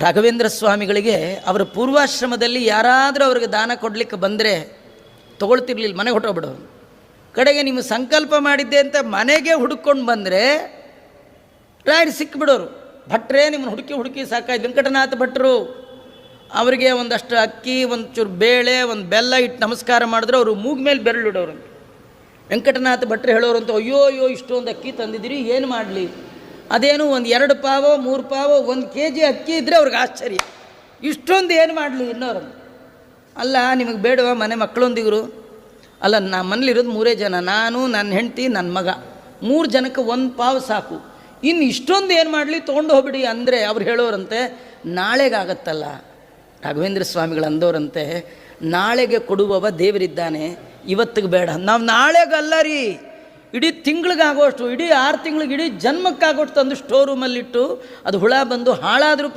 ರಾಘವೇಂದ್ರ ಸ್ವಾಮಿಗಳಿಗೆ ಅವರ ಪೂರ್ವಾಶ್ರಮದಲ್ಲಿ ಯಾರಾದರೂ ಅವ್ರಿಗೆ ದಾನ ಕೊಡಲಿಕ್ಕೆ ಬಂದರೆ ತೊಗೊಳ್ತಿರ್ಲಿಲ್ಲ, ಮನೆಗೆ ಹೊಟ್ಟೋಗ್ಬಿಡೋರು. ಕಡೆಗೆ ನೀವು ಸಂಕಲ್ಪ ಮಾಡಿದ್ದೆ ಅಂತ ಮನೆಗೆ ಹುಡುಕೊಂಡು ಬಂದರೆ ರಾಯರು ಸಿಕ್ಕಿಬಿಡೋರು. ಭಟ್ರೇ ನಿಮ್ಮನ್ನು ಹುಡುಕಿ ಸಾಕಾಯ್ತು. ವೆಂಕಟನಾಥ ಭಟ್ರು ಅವರಿಗೆ ಒಂದಷ್ಟು ಅಕ್ಕಿ, ಒಂದು ಚೂರು ಬೇಳೆ, ಒಂದು ಬೆಲ್ಲ ಇಟ್ಟು ನಮಸ್ಕಾರ ಮಾಡಿದ್ರೆ ಅವರು ಮೂಗ್ ಮೇಲೆ ಬೆರಳಿಡೋರು. ವೆಂಕಟನಾಥ ಭಟ್ರು ಹೇಳೋರು ಅಂತ, ಅಯ್ಯೋ ಇಷ್ಟೊಂದು ಅಕ್ಕಿ ತಂದಿದ್ದೀರಿ, ಏನು ಮಾಡಲಿ? ಅದೇನು ಒಂದು 2 ಪಾವೋ 3 ಪಾವೋ 1 kg ಅಕ್ಕಿ ಇದ್ದರೆ ಅವ್ರಿಗೆ ಆಶ್ಚರ್ಯ, ಇಷ್ಟೊಂದು ಏನು ಮಾಡಲಿ ಇನ್ನೋರು. ಅಲ್ಲ ನಿಮಗೆ ಬೇಡವಾ ಮನೆ ಮಕ್ಕಳೊಂದಿಗರು? ಅಲ್ಲ, ಮನೇಲಿರೋದು 3 ಜನ, ನಾನು, ನನ್ನ ಹೆಂಡತಿ, ನನ್ನ ಮಗ, 3 ಜನಕ್ಕೆ 1 ಪಾವು ಸಾಕು, ಇನ್ನು ಇಷ್ಟೊಂದು ಏನು ಮಾಡಲಿ, ತೊಗೊಂಡು ಹೋಗ್ಬಿಡಿ ಅಂದರೆ ಅವ್ರು ಹೇಳೋರಂತೆ, ನಾಳೆಗಾಗತ್ತಲ್ಲ. ರಾಘವೇಂದ್ರ ಸ್ವಾಮಿಗಳು ಅಂದೋರಂತೆ, ನಾಳೆಗೆ ಕೊಡುವವ ದೇವರಿದ್ದಾನೆ, ಇವತ್ತಿಗೆ ಬೇಡ. ನಾವು ನಾಳೆಗಲ್ಲ ರೀ, ಇಡೀ ತಿಂಗಳಿಗಾಗೋಷ್ಟು, ಇಡೀ 6 ತಿಂಗಳಿಗೆ, ಇಡೀ ಜನ್ಮಕ್ಕಾಗೋಷ್ಟು ತಂದು ಸ್ಟೋರ್ ರೂಮಲ್ಲಿಟ್ಟು ಅದು ಹುಳ ಬಂದು ಹಾಳಾದರೂ